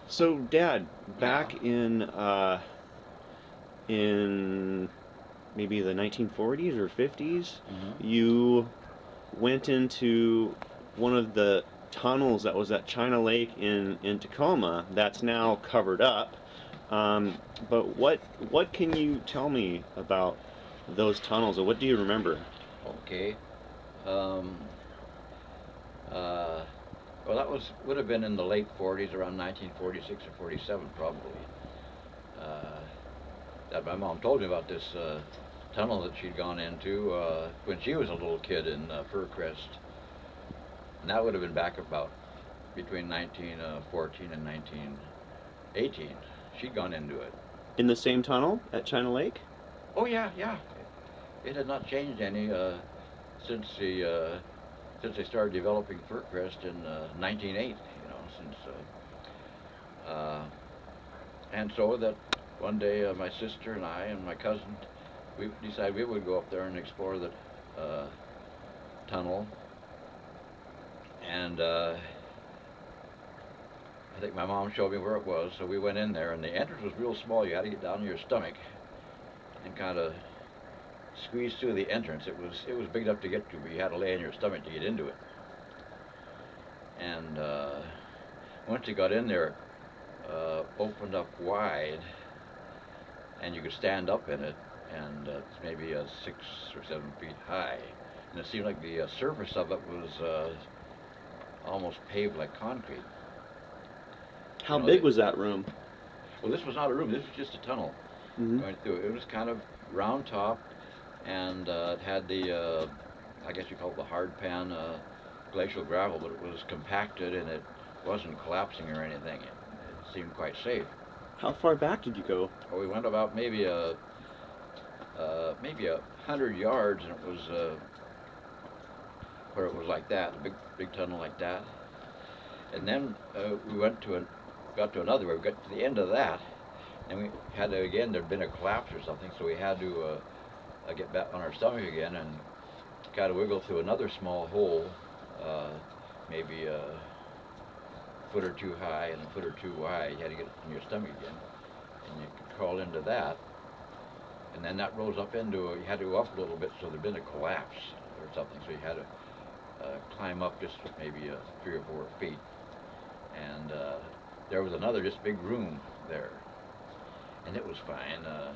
So, Dad, Yeah. back in maybe the 1940s or 50s, Hmm. you went into one of the tunnels that was at China Lake in Tacoma that's now covered up. Um, but what can you tell me about those tunnels, or what do you remember? Okay. Um, uh, well, that would have been in the late 40s, around 1946 or 47, probably. Uh, that my mom told me about this tunnel that she'd gone into when she was a little kid in Furcrest, and that would have been back about between 1914 and 1918. She'd gone into it. In the same tunnel at China Lake? Oh yeah, yeah. It had not changed any since the since they started developing Furcrest in 1908. You know, since and so that one day my sister and I and my cousin we decided we would go up there and explore the uh, tunnel. And I think my mom showed me where it was, so we went in there. And the entrance was real small. You had to get down on your stomach and kind of squeeze through the entrance. It was big enough to get to, but you had to lay on your stomach to get into it. And once you got in there, opened up wide, and you could stand up in it, and it's maybe 6 or 7 feet high. And it seemed like the surface of it was almost paved like concrete. How You know, big was that room? well, this was not a room. This was just a tunnel Hmm. going through. It was kind of round top, and it had the, I guess you call it the hard pan glacial gravel, but it was compacted and it wasn't collapsing or anything. It seemed quite safe. How far back did you go? Well, we went about maybe 100 yards, and it was where it was like that, a big tunnel like that. And then we got to another. We got to the end of that, and we had to again. There'd been a collapse or something, so we had to get back on our stomach again and kind of wiggle through another small hole, uh, maybe a foot or two high and a foot or two wide. You had to get on your stomach again, and you could crawl into that. And then that rose up into you had to go up a little bit, so there'd been a collapse or something. So you had to climb up just maybe 3 or 4 feet, and there was another just big room there, and it was fine. Uh,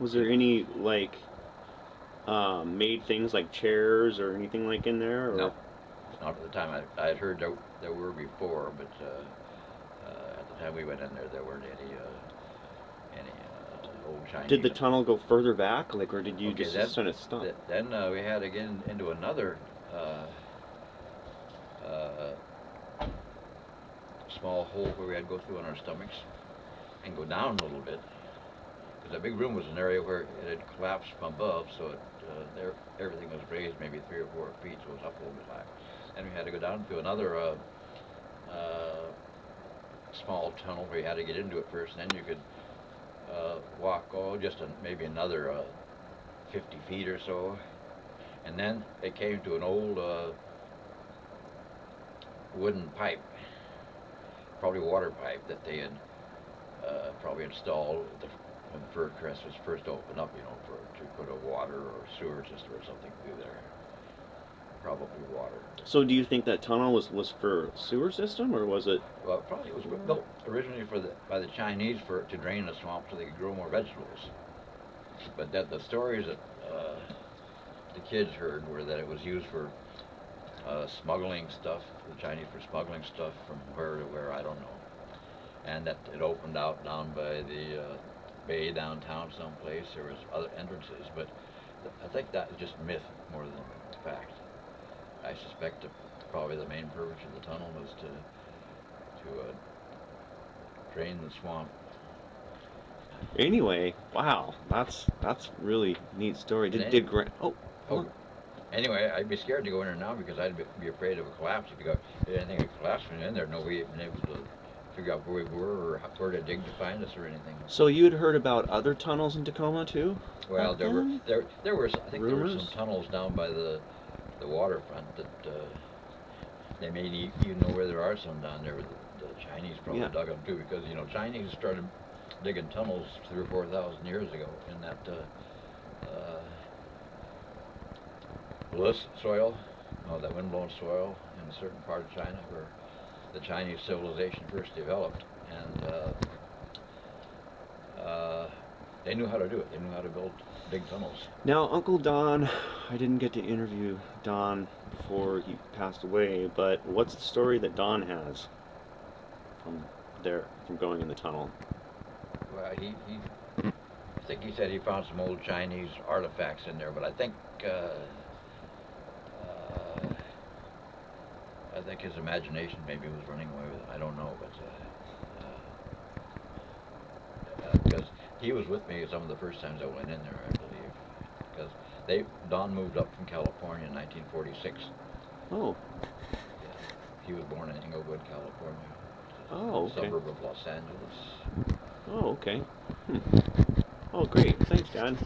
Was you there any like made things like chairs or anything like in there, or No, not at the time. I had heard there were before, but at the time we went in there, there weren't any old did the Chinese. tunnel go further back, like, or did you Okay, just sort of stop? then we had to get into another uh, uh, small hole where we had to go through on our stomachs and go down a little bit. Because that big room was an area where it had collapsed from above, so everything was raised maybe 3 or 4 feet, so it was up a little bit high. And we had to go down through another uh, small tunnel where you had to get into it first, and then you could walk just maybe another 50 feet or so. And then it came to an old wooden pipe, probably water pipe that they had probably installed when the fur crest was first opened up, to put a water or sewer system or something through there. Probably water. So, do you think that tunnel was for sewer system, or was it? Well, probably it was built originally by the Chinese to drain the swamp so they could grow more vegetables. But that the stories that the kids heard were that it was used for smuggling stuff, the Chinese for smuggling stuff from where to where, I don't know. And that it opened out down by the bay downtown someplace. There was other entrances, but I think that is just myth more than fact. I suspect that probably the main purpose of the tunnel was to drain the swamp. Anyway, wow, that's really neat story. And Did Grant? Oh, hold oh, on. anyway, I'd be scared to go in there now because I'd be afraid of a collapse. If anything would collapse when you're in there, nobody had been able to figure out where we were or where to dig to find us or anything. So you had heard about other tunnels in Tacoma too Well, back then? there were I think there were some Rumors? tunnels down by the waterfront that They may even know where there are some down there. The Chinese probably Yeah. dug them too, because you know Chinese started digging tunnels 3 or 4 thousand years ago in that loess soil, that windblown soil in a certain part of China where the Chinese civilization first developed, and they knew how to do it. They knew how to dig tunnels. Now, Uncle Don, I didn't get to interview Don before he passed away, but what's the story that Don has from there, from going in the tunnel? Well, I think he said he found some old Chinese artifacts in there, but I think his imagination maybe was running away with it. I don't know, but because he was with me some of the first times I went in there, I believe, because Don moved up from California in 1946. Oh, Yeah, he was born in Inglewood, California, oh, a okay. suburb of Los Angeles. Oh, okay. Hmm. Oh, great. Thanks, Dad.